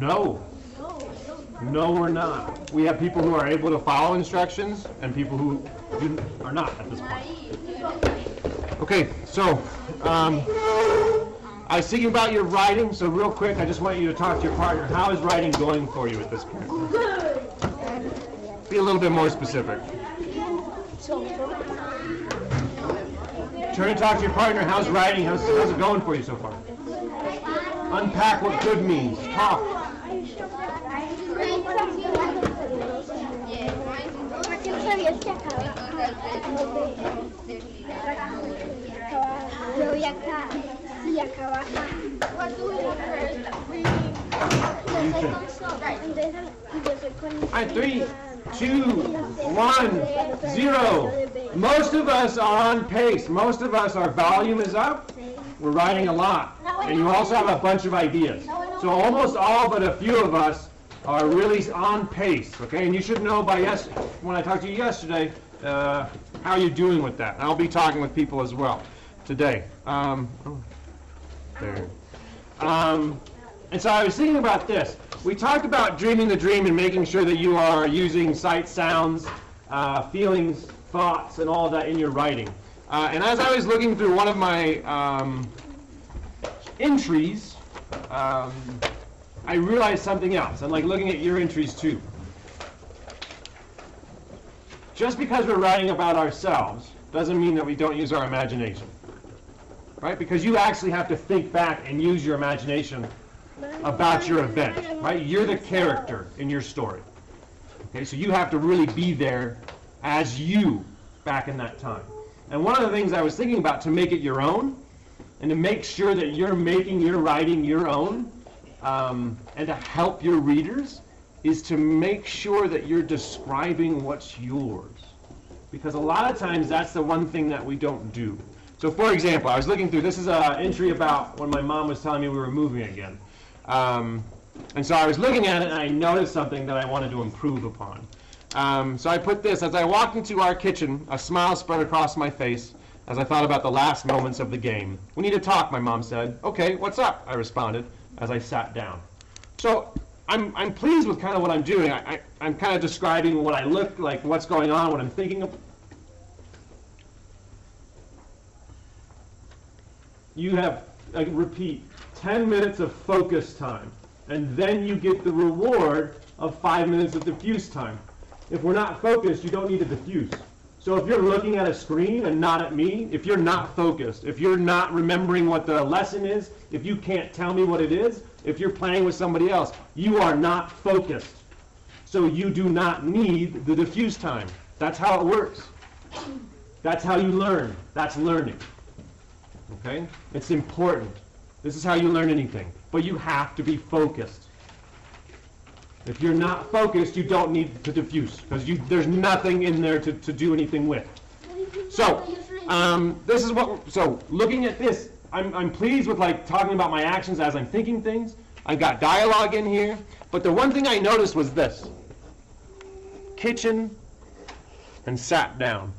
No. No, we're not. We have people who are able to follow instructions and people who are not at this point. Okay, so I was thinking about your writing, so real quick, I just want you to talk to your partner. How is writing going for you at this point? Be a little bit more specific. Turn and talk to your partner. How's writing? How's it going for you so far? Unpack what good means. Talk. All right, 3, 2, 1, 0. Most of us are on pace. Most of us, our volume is up. We're writing a lot. And you also have a bunch of ideas. So almost all but a few of us are really on pace. Okay, and you should know by when I talked to you yesterday how you're doing with that. And I'll be talking with people as well today. And so I was thinking about this. We talked about dreaming the dream and making sure that you are using sights, sounds, feelings, thoughts, and all of that in your writing. And as I was looking through one of my entries, I realized something else. I'm like looking at your entries too. Just because we're writing about ourselves doesn't mean that we don't use our imagination. Right? Because you actually have to think back and use your imagination about your event. Right? You're the character in your story. Okay, so you have to really be there as you back in that time. And one of the things I was thinking about to make it your own and to make sure that you're making your writing your own and to help your readers is to make sure that you're describing what's yours. Because a lot of times that's the one thing that we don't do. So for example, I was looking through, this is an entry about when my mom was telling me we were moving again. And so I was looking at it and I noticed something that I wanted to improve upon. So I put this: as I walked into our kitchen, a smile spread across my face as I thought about the last moments of the game. We need to talk, my mom said. Okay, what's up? I responded as I sat down. So I'm pleased with kind of what I'm doing. I'm kind of describing what I look like, what's going on, what I'm thinking of. You have, repeat, 10 minutes of focus time, and then you get the reward of 5 minutes of diffuse time. If we're not focused, you don't need to diffuse. So if you're looking at a screen and not at me, if you're not focused, if you're not remembering what the lesson is, if you can't tell me what it is, if you're playing with somebody else, you are not focused. So you do not need the diffuse time. That's how it works. That's how you learn. That's learning. Okay? It's important. This is how you learn anything. But you have to be focused. If you're not focused, you don't need to diffuse, because there's nothing in there to do anything with. So, this is what. So, looking at this, I'm pleased with like talking about my actions as I'm thinking things. I've got dialogue in here, but the one thing I noticed was this: kitchen and sat down.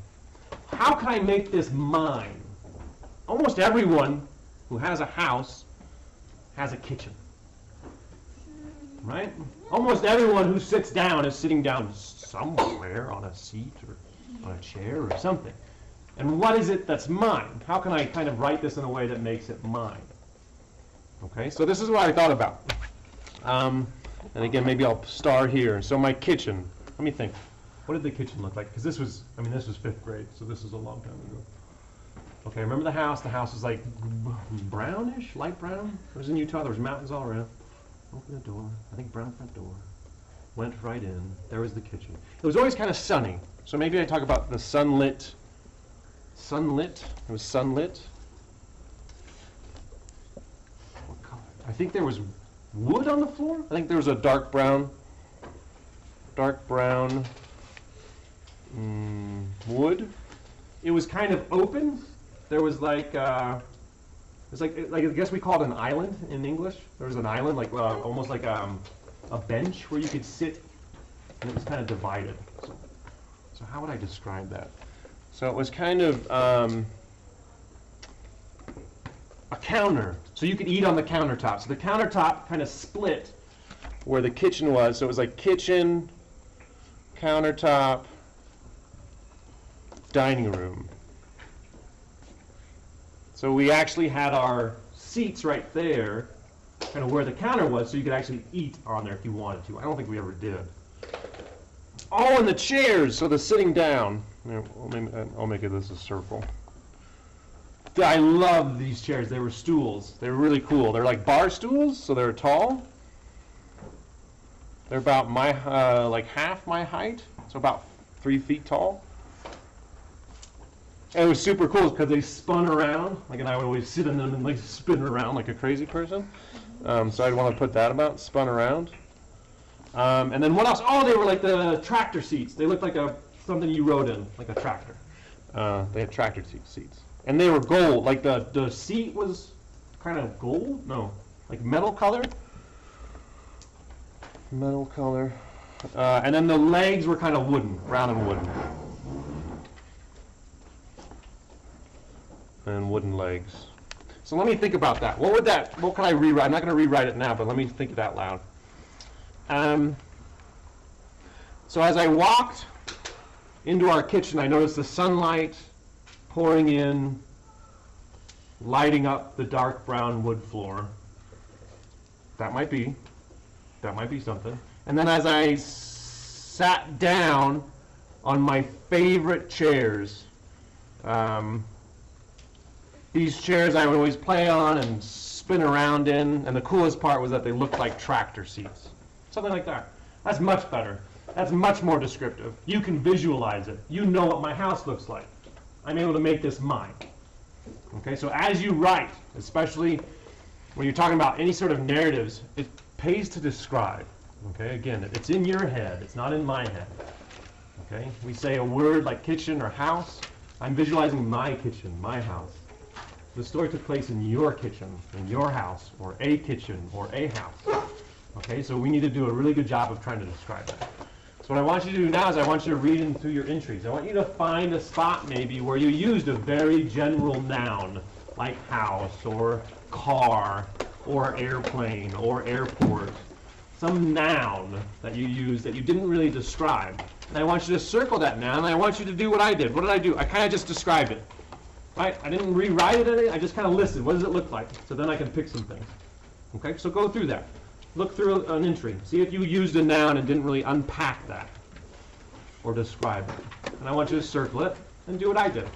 How can I make this mine? Almost everyone who has a house has a kitchen. Right? Almost everyone who sits down is sitting down somewhere on a seat or on a chair or something. And what is it that's mine? How can I kind of write this in a way that makes it mine? Okay, so this is what I thought about. And again, maybe I'll start here. So my kitchen, let me think. What did the kitchen look like? Because this was 5th grade, so this is a long time ago. Okay, remember the house? The house was like brownish, light brown. It was in Utah. There was mountains all around. Open the door. I think brown front door. Went right in. There was the kitchen. It was always kind of sunny. So maybe I talk about the sunlit. Sunlit. It was sunlit. What color? I think there was wood on the floor. I think there was a dark brown wood. It was kind of open. There was like it's like I guess we call it an island in English. There was an island, like almost like a bench where you could sit, and it was kind of divided. So how would I describe that? So it was kind of a counter, so you could eat on the countertop. So the countertop kind of split where the kitchen was. So it was like kitchen, countertop, dining room. So we actually had our seats right there, kind of where the counter was, so you could actually eat on there if you wanted to. I don't think we ever did. Oh, and the chairs, so the sitting down. I'll make it this a circle. I love these chairs. They were stools. They were really cool. They're like bar stools, so they're tall. They're about like half my height, so about 3 feet tall. And it was super cool because they spun around, and I would always sit in them and like spin around like a crazy person. So I'd want to put that about, spun around. And then what else? Oh, they were like the tractor seats. They looked like something you rode in, like a tractor. They had tractor seats. And they were gold. Like the seat was kind of gold? No, like metal color. Metal color. And then the legs were kind of wooden, round and wooden. And wooden legs. So let me think about that. What can I rewrite? I'm not going to rewrite it now, but let me think it out loud. So as I walked into our kitchen, I noticed the sunlight pouring in, lighting up the dark brown wood floor. That might be something. And then as I sat down on my favorite chairs, these chairs I would always play on and spin around in, and the coolest part was that they looked like tractor seats. Something like that. That's much better. That's much more descriptive. You can visualize it. You know what my house looks like. I'm able to make this mine. Okay, so as you write, especially when you're talking about any sort of narratives, it pays to describe. Okay, again, it's in your head. It's not in my head. Okay, we say a word like kitchen or house. I'm visualizing my kitchen, my house. The story took place in your kitchen, in your house, or a kitchen, or a house. Okay, so we need to do a really good job of trying to describe that. So what I want you to do now is I want you to read in through your entries. I want you to find a spot maybe where you used a very general noun, like house, or car, or airplane, or airport. Some noun that you used that you didn't really describe. And I want you to circle that noun, and I want you to do what I did. What did I do? I kind of just described it. Right? I didn't rewrite it, I just kind of listed. What does it look like? So then I can pick some things. Okay, so go through that. Look through an entry. See if you used a noun and didn't really unpack that or describe it. And I want you to circle it and do what I did.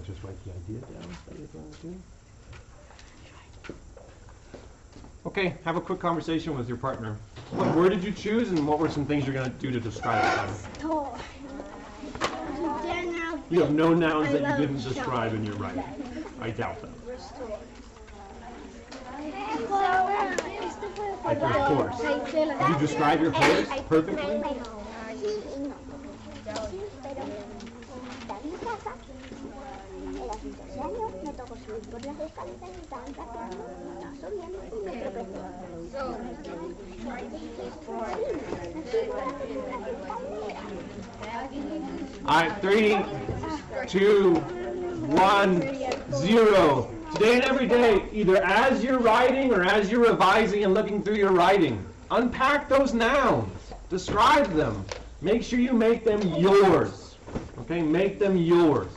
Just write the idea down that you're going to do. Okay, have a quick conversation with your partner. What word did you choose, and what were some things you're going to do to describe it? You have no nouns that you didn't describe in your writing. I doubt that. Like your horse. Did you describe your horse perfectly? All right, 3, 2, 1, 0. Today and every day, either as you're writing or as you're revising and looking through your writing, unpack those nouns, describe them, make sure you make them yours. Okay, make them yours.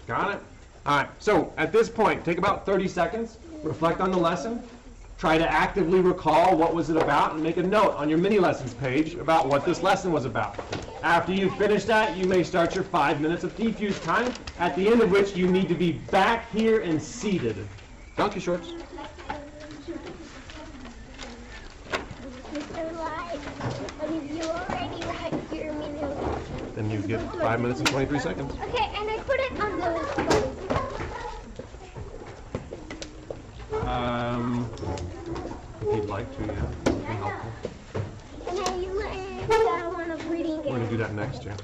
Got it? All right, so at this point, take about 30 seconds, reflect on the lesson, Try to actively recall what was it about and make a note on your mini lessons page about what this lesson was about. After you finish that, you may start your 5 minutes of defuse time, at the end of which you need to be back here and seated. Donkey shorts. You already write your mini. Then you get 5 minutes and 23 seconds. Okay, and I put it on those If you'd like to, yeah. That'd be helpful. And I learned that one of reading. We're going to do that next, yeah.